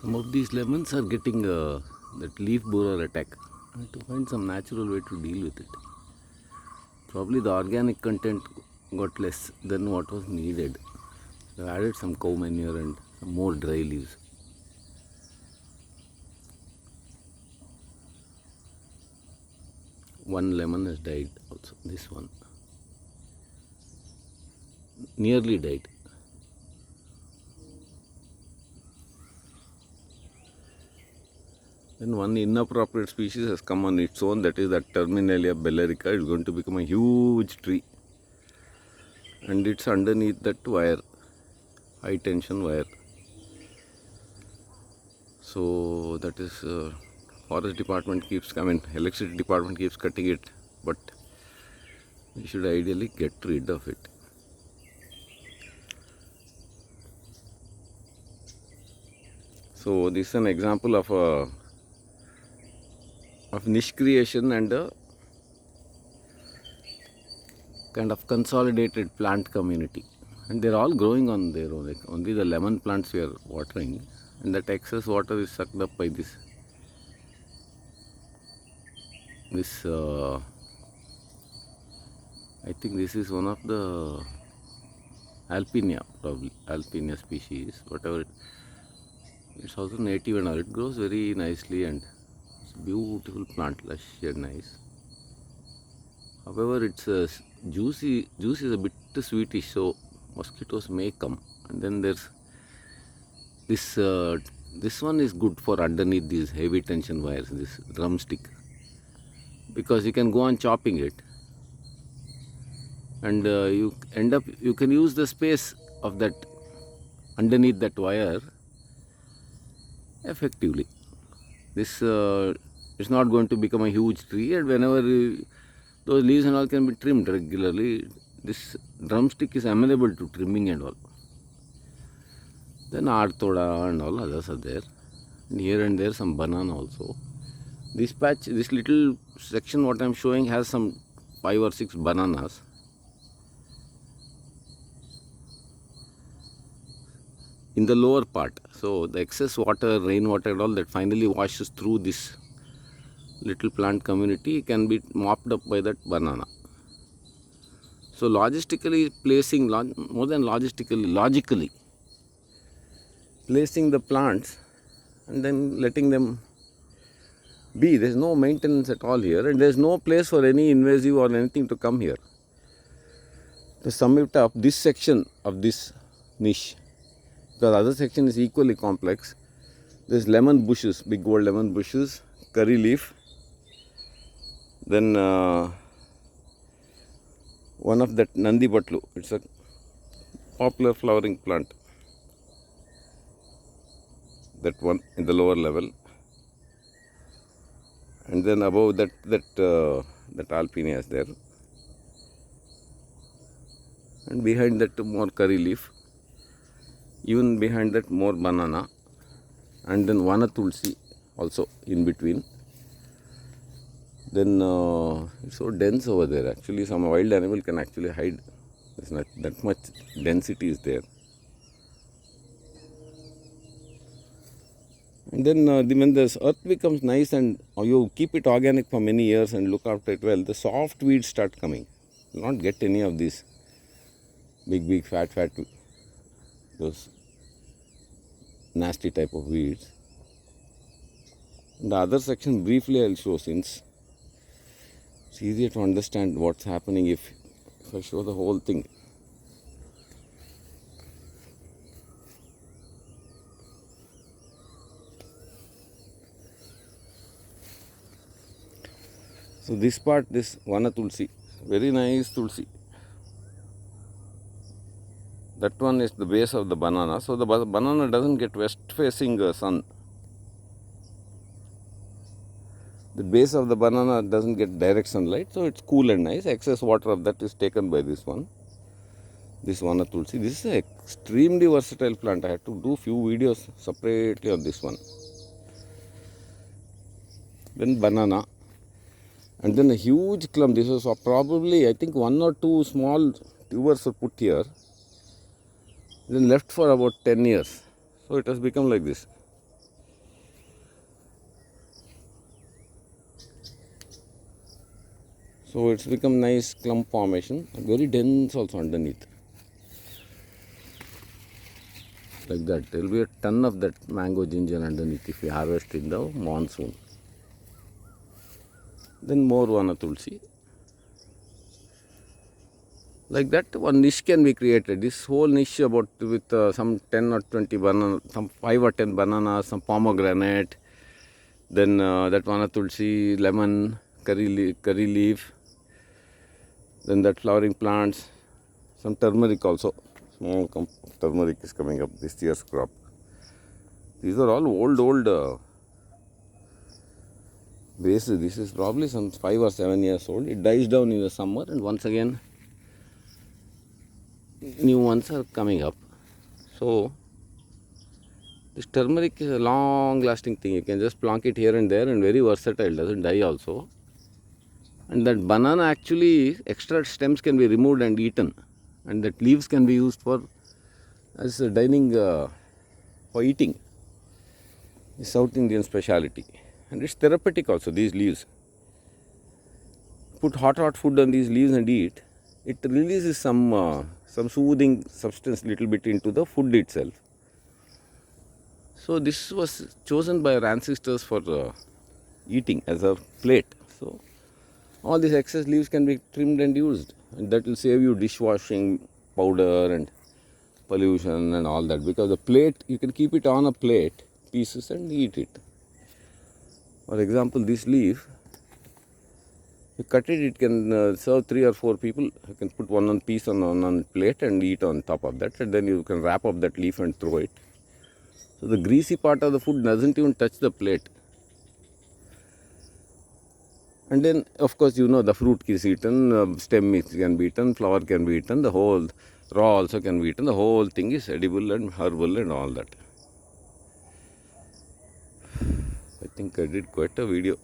Some of these lemons are getting that leaf borer attack. I have to find some natural way to deal with it. Probably the organic content got less than what was needed. So I added some cow manure and some more dry leaves. One lemon has died also, this one. Nearly died. Then one inappropriate species has come on its own, that is that Terminalia bellerica. It's going to become a huge tree. And it's underneath that wire, high tension wire. So that is forest department electricity department keeps cutting it, but we should ideally get rid of it. So this is an example of niche creation and a kind of consolidated plant community, and they're all growing on their own. Like only the lemon plants we are watering, and that excess water is sucked up by this I think this is one of the Alpinia, probably Alpinia species, whatever it's also native and all. It grows very nicely and it's a beautiful plant, lush and nice. However, its juice is a bit sweetish, so mosquitoes may come. And then there's this one is good for underneath these heavy tension wires, this drumstick, because you can go on chopping it, and you can use the space of that underneath that wire effectively. This is not going to become a huge tree, and whenever those leaves and all can be trimmed regularly, this drumstick is amenable to trimming and all. Then arthoda and all others are there, and here and there some banana also. This patch, this little section what I am showing has some 5 or 6 bananas. In the lower part, so the excess water, rainwater and all that finally washes through this little plant community can be mopped up by that banana. So logically placing placing the plants and then letting them be. There is no maintenance at all here, and there is no place for any invasive or anything to come here. To sum it up, this section of this niche, the other section is equally complex. There is lemon bushes, big old lemon bushes, curry leaf, then one of that Nandi Batlu. It's a popular flowering plant. That one in the lower level, and then above that Alpinia is there, and behind that more curry leaf. Even behind that more banana, and then Vana Tulsi also in between. Then it's so dense over there. Actually, some wild animal can actually hide. There's not that much density is there. And then when this earth becomes nice and you keep it organic for many years and look after it well, the soft weeds start coming. You will not get any of these big fat those nasty type of weeds. In the other section briefly I will show, since it's easier to understand what's happening if I show the whole thing. So this part, this Vana Tulsi, very nice Tulsi. That one is the base of the banana. So the banana doesn't get west facing sun. The base of the banana doesn't get direct sunlight, so it's cool and nice. Excess water of that is taken by this one, this Vana Tulsi. This is an extremely versatile plant. I had to do few videos separately on this one. Then banana, and then a huge clump. This was probably, I think, 1 or 2 small tubers were put here, then left for about 10 years. So it has become like this. So it's become nice clump formation, very dense also underneath. Like that, there will be a ton of that mango ginger underneath if we harvest in the monsoon. Then more vana tulsi. Like that, one niche can be created. This whole niche about with some 10 or 20 banana, some 5 or 10 bananas, some pomegranate, then that vana tulsi, lemon, curry leaf, then that flowering plants, some turmeric also. Small turmeric is coming up this year's crop. These are all old bases. This is probably some 5 or 7 years old. It dies down in the summer and once again new ones are coming up. So this turmeric is a long lasting thing. You can just plonk it here and there and very versatile, doesn't die also. And that banana actually, extra stems can be removed and eaten, and that leaves can be used for as a dining for eating. It's South Indian speciality, and it's therapeutic also. These leaves, put hot food on these leaves and eat. It releases some soothing substance little bit into the food itself. So this was chosen by our ancestors for eating as a plate. So all these excess leaves can be trimmed and used, and that will save you dishwashing powder and pollution and all that, because the plate, you can keep it on a plate pieces and eat it. For example, this leaf, you cut it, it can serve 3 or 4 people. You can put one piece on plate and eat on top of that, and then you can wrap up that leaf and throw it. So the greasy part of the food doesn't even touch the plate. And then, of course, you know, the fruit is eaten, stem can be eaten, flower can be eaten, the whole raw also can be eaten. The whole thing is edible and herbal and all that. I think I did quite a video.